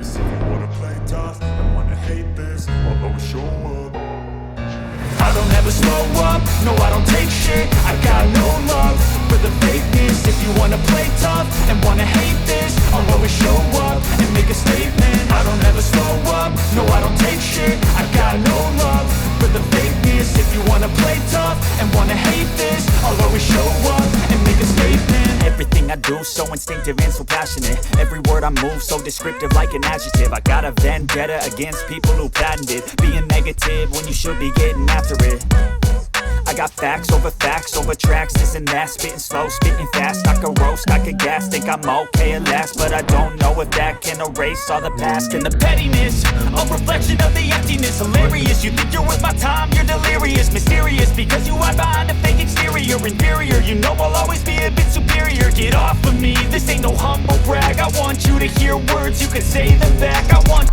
this. If you wanna play tough and wanna hate this, I'll always show up. I don't ever slow up, no I don't take shit. I got no love for the fakeness. If you wanna play tough and wanna hate this, I'll always show up and make a statement. I don't ever slow up, no I don't take shit. I got no love for the fakeness. If you wanna play tough and wanna hate this, I'll always show up and make a statement. Everything I do so instinctive and so passionate. Every word I move so descriptive like an adjective. I got a vendetta against people who patented being negative when you should be getting after it. I got facts over tracks, this and that. Spitting slow, spitting fast, I could roast, I could gas. Think I'm okay at last, but I don't know if that can erase all the past. And the pettiness, a reflection of the emptiness. Hilarious, you think you're worth my time, you're delirious. Mysterious, because you hide behind a fake exterior. Inferior, you know I'll always be a bit superior. Get off of me, this ain't no humble brag. I want you to hear words, you can say them back. I want